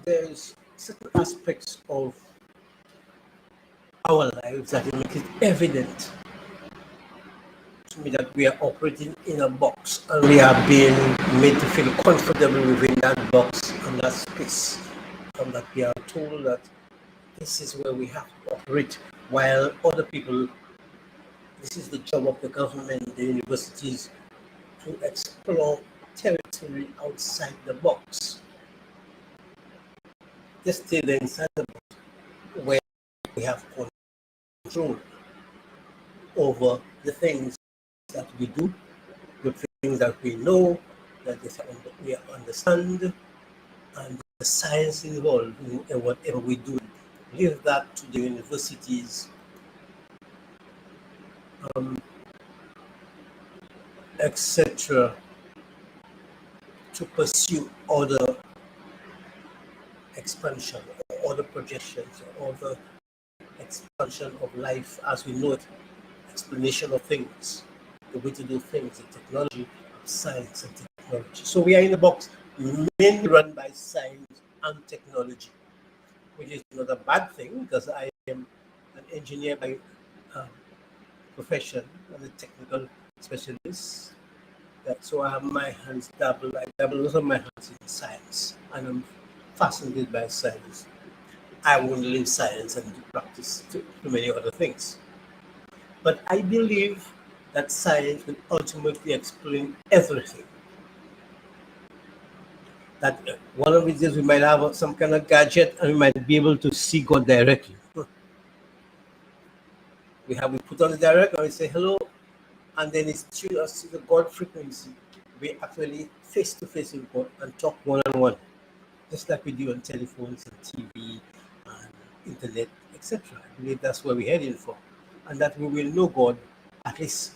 there's certain aspects of our lives that make it evident to me that we are operating in a box and we are being made to feel comfortable within that box and that space, and that we are told that this is where we have to operate, while other people, this is the job of the government, the universities, to explore territory outside the box. Just stay there inside the box where we have control over the things that we do, the things that we know, that we understand, and the science involved in whatever we do. Leave that to the universities, etc., to pursue other expansion or other projections or other expansion of life as we know it, explanation of things, the way to do things, the technology of science and technology. So we are in a box mainly run by science and technology, which is not a bad thing because I am an engineer by profession and a technical specialist. So I have my hands double. I double also my hands in science, and I'm fascinated by science. I won't leave science and practice to many other things. But I believe that science will ultimately explain everything. That one of these days we might have some kind of gadget and we might be able to see God directly. We put on the direct and we say hello, and then it's tuned us to the God frequency. We actually face to face with God and talk one on one, just like we do on telephones and TV and internet, etc. I believe that's where we're heading for, and that we will know God, at least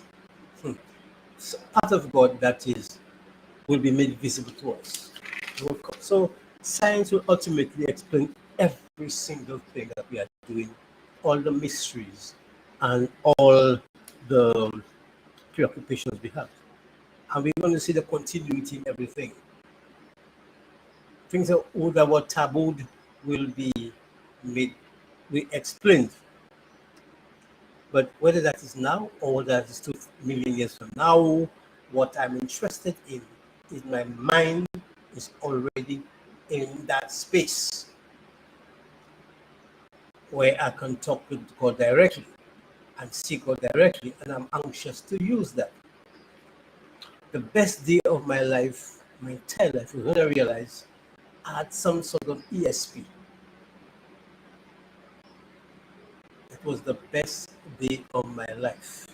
part of God that is will be made visible to us. So science will ultimately explain every single thing that we are doing, all the mysteries and all the preoccupations we have. And we're going to see the continuity in everything. Things that were tabooed will be made, we explained. But whether that is now or whether that is 2 million years from now, what I'm interested in is my mind is already in that space where I can talk with God directly and see God directly, and I'm anxious to use that. The best day of my life, my entire life, was when I realized I had some sort of ESP. It was the best day of my life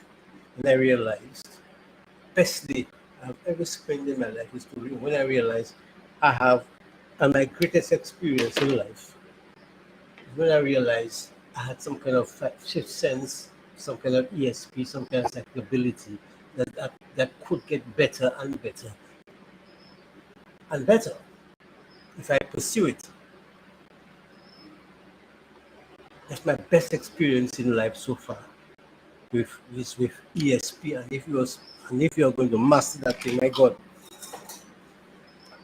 when I realized, best day I've ever spent in my life is when I realized I have, and my greatest experience in life, when I realized I had some kind of fifth sense, some kind of ESP, some kind of ability that could get better and better and better if I pursue it. That's my best experience in life so far with ESP, and if you're going to master that thing, my God.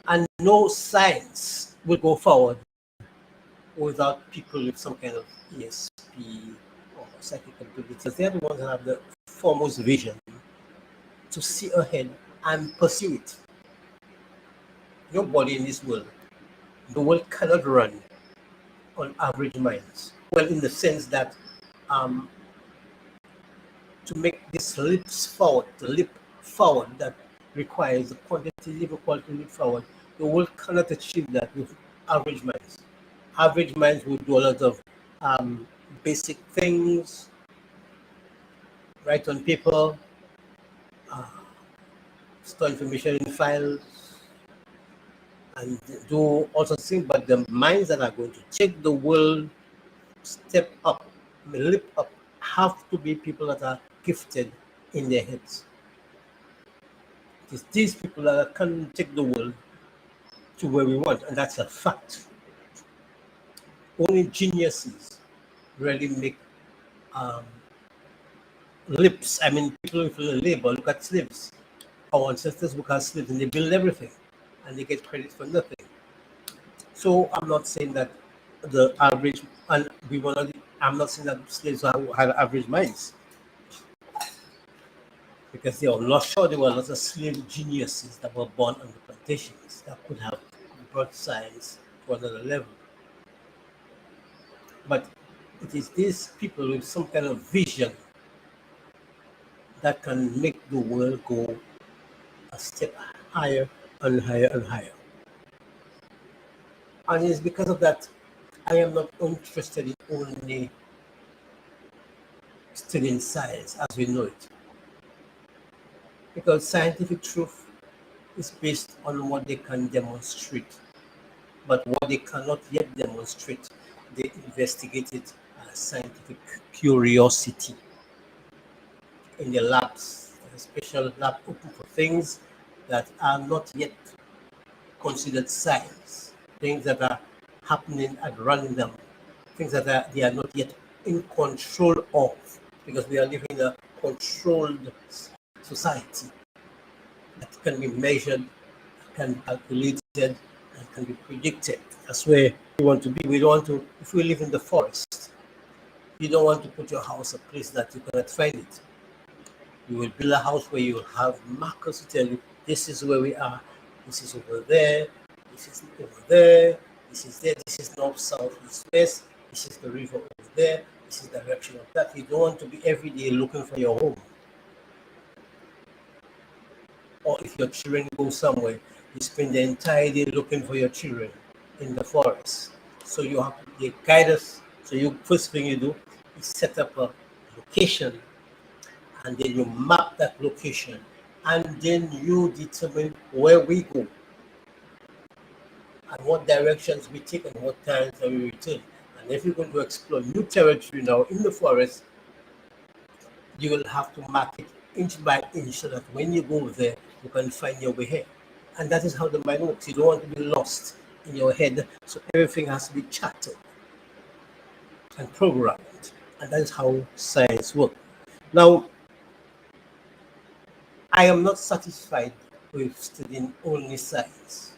And no science will go forward without people with some kind of ESP or psychic abilities. They're the ones that have the foremost vision to see ahead and pursue it. Nobody in this world, the world cannot run on average minds. Well, in the sense that to make this leaps forward, the leap forward that requires the quantitative or qualitative leap forward, the world cannot achieve that with average minds. Average minds will do a lot of basic things, write on paper, store information in files, and do all sorts of things. But the minds that are going to take the world step up, leap up, have to be people that are gifted in their heads. It's these people that can take the world to where we want, and that's a fact. Only geniuses really make lips. I mean, people with labor, look at slaves. Our ancestors look at slaves and they build everything and they get credit for nothing. So I'm not saying that the average, and we were not, I'm not saying that slaves had average minds, because they are not sure there were lots of slave geniuses that were born on the plantations that could have brought science to another level. But it is these people with some kind of vision that can make the world go a step higher and higher and higher. And it's because of that I am not interested in only studying science as we know it. Because scientific truth is based on what they can demonstrate. But what they cannot yet demonstrate, they investigate it as scientific curiosity in the labs. There's a special lab open for things that are not yet considered science, things that are happening at random, things that they are not yet in control of, because we are living in a controlled society that can be measured, can be calculated, and can be predicted. That's where we want to be. We don't want to, if we live in the forest, you don't want to put your house a place that you cannot find it. You will build a house where you will have markers to tell you this is where we are, this is over there, this is over there, this is there, this is north, south, east, west, this is the river over there, this is the direction of that. You don't want to be every day looking for your home. Or if your children go somewhere, you spend the entire day looking for your children in the forest. So you have to guide us. So you first thing you do is set up a location, and then you map that location, and then you determine where we go and what directions we take and what times we return. And if you're going to explore new territory now in the forest, you will have to mark it inch by inch so that when you go there, you can find your way here. And that is how the mind works. You don't want to be lost in your head, so everything has to be charted and programmed. And that is how science works. Now, I am not satisfied with studying only science.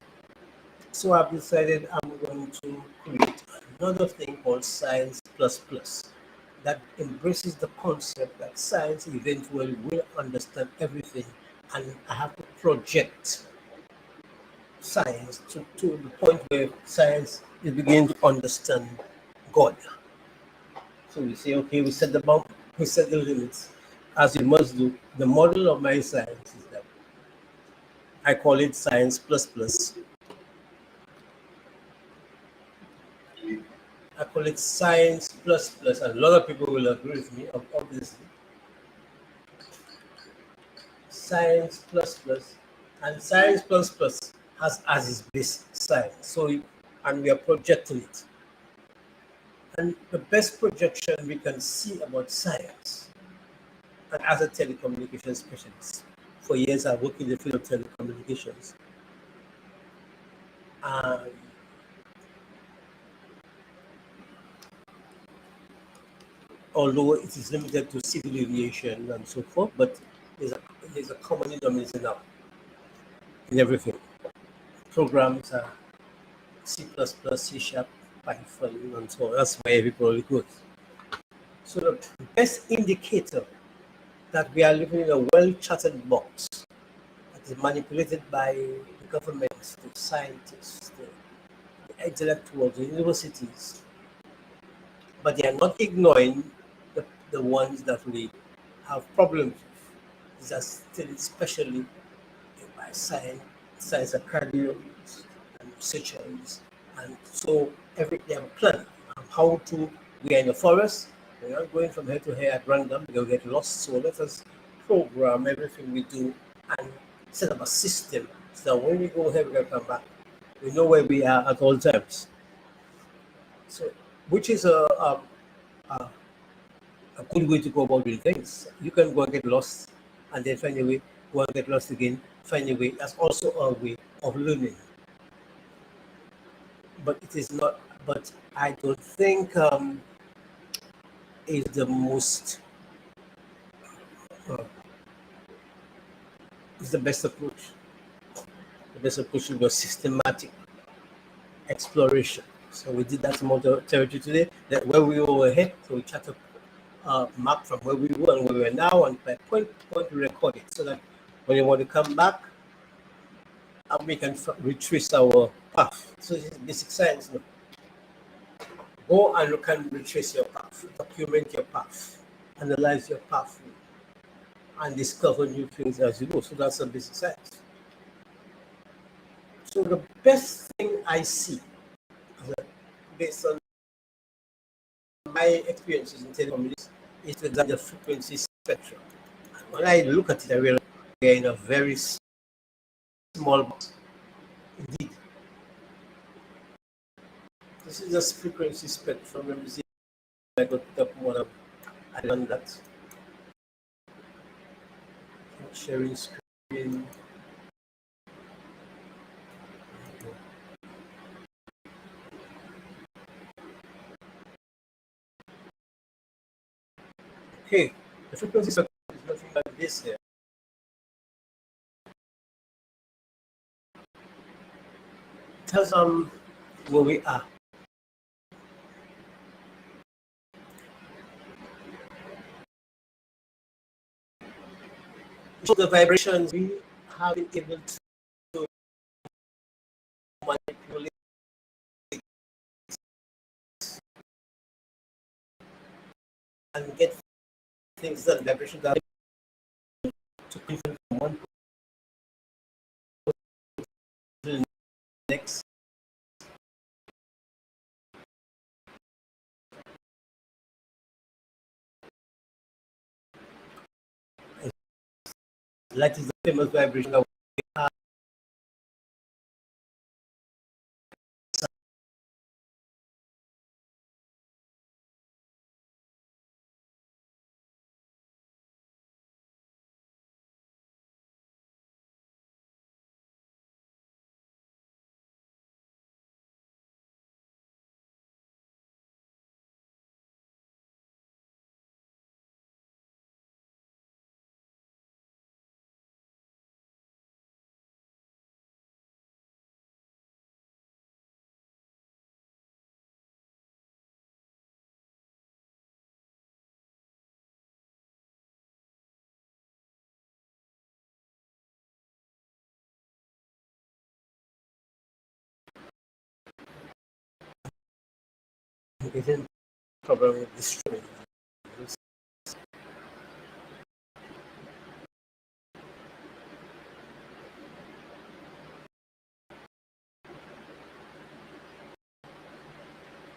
So I've decided I'm going to create another thing called Science Plus Plus that embraces the concept that science eventually will understand everything, and I have to project science to the point where science is beginning to understand God. So we say, okay, we set the bound, we set the limits, as we must do. The model of my science is that I call it Science Plus Plus. I call it Science Plus Plus, and a lot of people will agree with me, obviously. Science Plus Plus, and Science Plus Plus has as its base science. So, and we are projecting it. And the best projection we can see about science, and as a telecommunications specialist, for years I worked in the field of telecommunications. And although it is limited to civil aviation and so forth, but there's a common denominator now in everything. Programs are C++, C Sharp, Python, and so on. That's where everybody goes. So the best indicator that we are living in a well-charted box that is manipulated by the governments, the scientists, the intellectuals, the universities, but they are not ignoring the ones that we have problems with. These are still especially by science academics and researchers. And so they have a plan of how to, we are in the forest, we're not going from here to here at random, we'll get lost. So let us program everything we do and set up a system so that when we go here, we can come back. We know where we are at all times. So, which is a, a good way to go about doing things. You can go and get lost and then find a way, go and get lost again, find a way. That's also a way of learning. But it is not, but I don't think is the most, uh, is the best approach. The best approach is a systematic exploration. So we did that amount of territory today. That where we were headed, so we tried to map from where we were and where we are now, and by point to point we record it, so that when you want to come back, we can retrace our path. So this is basic science. No? Go and you can retrace your path, document your path, analyze your path, and discover new things as you go. So that's a basic science. So the best thing I see, based on my experiences in telecommunications, is to examine the frequency spectrum. When I look at it, I realize we are in a very small box. Indeed, this is just frequency spectrum. Let me see if I got up more. I done that. Sharing screen. Okay, the frequency spectrum is nothing like this here. Tells where we are. So the vibrations we have been able to manipulate and get things done. Vibrations are to different from one to the next. Light is the famous vibration that we have. Isn't problem with this streaming.